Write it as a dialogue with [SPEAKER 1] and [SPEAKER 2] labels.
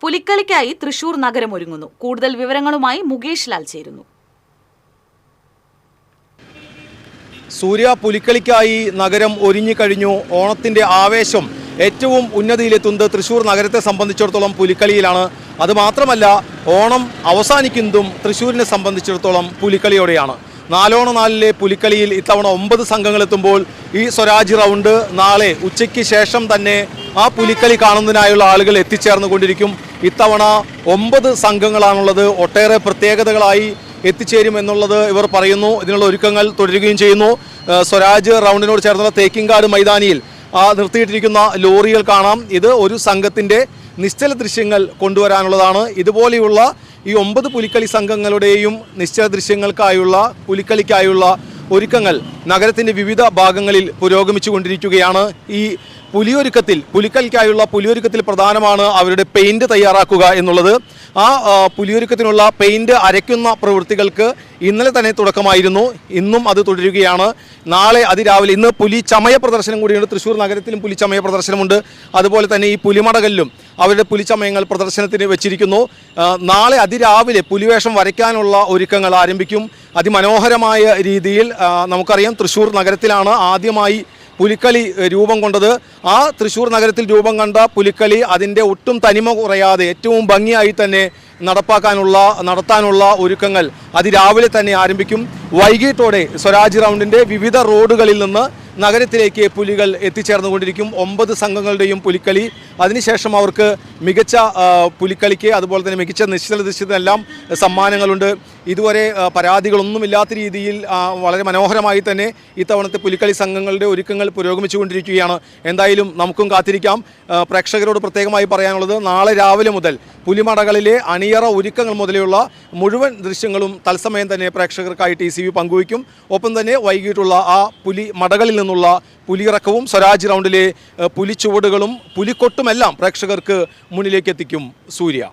[SPEAKER 1] പുലിക്കളിക്കായി തൃശൂർ നഗരം ഒരുങ്ങുന്നു. കൂടുതൽ വിവരങ്ങളുമായി മുകേഷ് ലാൽ ചേരുന്നു.
[SPEAKER 2] സൂര്യ, പുലിക്കളിക്കായി നഗരം ഒരുങ്ങിക്കഴിഞ്ഞു. ഓണത്തിൻ്റെ ആവേശം ഏറ്റവും ഉന്നതിയിലെത്തുന്നത് തൃശൂർ നഗരത്തെ സംബന്ധിച്ചിടത്തോളം പുലിക്കളിയിലാണ്. അതുമാത്രമല്ല, ഓണം അവസാനിക്കുന്നതും തൃശ്ശൂരിനെ സംബന്ധിച്ചിടത്തോളം പുലിക്കളിയോടെയാണ്. നാലോണ നാലിലെ പുലിക്കളിയിൽ ഇത്തവണ 9 സംഘങ്ങളെത്തുമ്പോൾ ഈ സ്വരാജ് റൗണ്ട് നാളെ ഉച്ചയ്ക്ക് ശേഷം തന്നെ ആ പുലിക്കളി കാണുന്നതിനായുള്ള ആളുകൾ എത്തിച്ചേർന്നുകൊണ്ടിരിക്കും. ഇത്തവണ 9 സംഘങ്ങളാണുള്ളത്. ഒട്ടേറെ പ്രത്യേകതകളായി എത്തിച്ചേരുമെന്നുള്ളത് ഇവർ പറയുന്നു. ഇതിനുള്ള ഒരുക്കങ്ങൾ തുടരുകയും ചെയ്യുന്നു. സ്വരാജ് റൗണ്ടിനോട് ചേർന്നുള്ള തേക്കിൻകാട് മൈതാനിയിൽ നിർത്തിയിട്ടിരിക്കുന്ന ലോറികൾ കാണാം. ഇത് ഒരു സംഘത്തിൻ്റെ നിശ്ചല ദൃശ്യങ്ങൾ കൊണ്ടുവരാനുള്ളതാണ്. ഇതുപോലെയുള്ള ഈ 9 പുലിക്കളി സംഘങ്ങളുടെയും നിശ്ചല ദൃശ്യങ്ങൾക്കായുള്ള പുലിക്കളിക്കായുള്ള ഒരുക്കങ്ങൾ നഗരത്തിൻ്റെ വിവിധ ഭാഗങ്ങളിൽ പുരോഗമിച്ചുകൊണ്ടിരിക്കുകയാണ്. ഈ പുലിക്കളിക്കായുള്ള പുലിയൊരുക്കത്തിൽ പ്രധാനമാണ് അവരുടെ പെയിൻറ് തയ്യാറാക്കുക എന്നുള്ളത്. ആ പുലിയൊരുക്കത്തിനുള്ള പെയിൻറ് അരയ്ക്കുന്ന പ്രവൃത്തികൾക്ക് ഇന്നലെ തന്നെ തുടക്കമായിരുന്നു. ഇന്നും അത് തുടരുകയാണ്. നാളെ അതിരാവിലെ, ഇന്ന് പുലി ചമയ പ്രദർശനം കൂടിയുണ്ട്. തൃശ്ശൂർ നഗരത്തിലും പുലി ചമയ പ്രദർശനമുണ്ട്. അതുപോലെ തന്നെ ഈ പുലിമടകളിലും അവരുടെ പുലിച്ചമയങ്ങൾ പ്രദർശനത്തിന് വെച്ചിരിക്കുന്നു. നാളെ അതിരാവിലെ പുലിവേഷം വരയ്ക്കാനുള്ള ഒരുക്കങ്ങൾ ആരംഭിക്കും. അതിമനോഹരമായ രീതിയിൽ നമുക്കറിയാം, തൃശ്ശൂർ നഗരത്തിലാണ് ആദ്യമായി പുലിക്കളി രൂപം കൊണ്ടത്. ആ തൃശ്ശൂർ നഗരത്തിൽ രൂപം കണ്ട പുലിക്കളി അതിൻ്റെ ഒട്ടും തനിമ കുറയാതെ ഏറ്റവും ഭംഗിയായി തന്നെ നടത്താനുള്ള ഒരുക്കങ്ങൾ അതിരാവിലെ തന്നെ ആരംഭിക്കും. വൈകിട്ടോടെ സ്വരാജ് റൗണ്ടിൻ്റെ വിവിധ റോഡുകളിൽ നിന്ന് നഗരത്തിലേക്ക് പുലികൾ എത്തിച്ചേർന്നുകൊണ്ടിരിക്കും. 9 സംഘങ്ങളുടെയും പുലിക്കളി. അതിനുശേഷം അവർക്ക് മികച്ച പുലിക്കളിക്ക് അതുപോലെ തന്നെ മികച്ച നിശ്ചല ദൃശ്യത്തിനെല്ലാം സമ്മാനങ്ങളുണ്ട്. ഇതുവരെ പരാതികളൊന്നുമില്ലാത്ത രീതിയിൽ വളരെ മനോഹരമായി തന്നെ ഇത്തവണത്തെ പുലിക്കളി സംഘങ്ങളുടെ ഒരുക്കങ്ങൾ പുരോഗമിച്ചുകൊണ്ടിരിക്കുകയാണ്. എന്തായാലും നമുക്കും കാത്തിരിക്കാം. പ്രേക്ഷകരോട് പ്രത്യേകമായി പറയാനുള്ളത്, നാളെ രാവിലെ മുതൽ പുലിമടകളിലെ അണിയറ ഒരുക്കങ്ങൾ മുതലുള്ള മുഴുവൻ ദൃശ്യങ്ങളും തത്സമയം തന്നെ പ്രേക്ഷകർക്കായി TCV പങ്കുവയ്ക്കും. ഒപ്പം തന്നെ വൈകിട്ടുള്ള ആ പുലിമടകളിൽ നിന്നുള്ള പുലിയിറക്കവും സ്വരാജ് റൗണ്ടിലെ പുലിച്ചുവടുകളും പുലിക്കൊട്ടുമെല്ലാം പ്രേക്ഷകർക്ക് മുന്നിലേക്ക് എത്തിക്കും. സൂര്യ.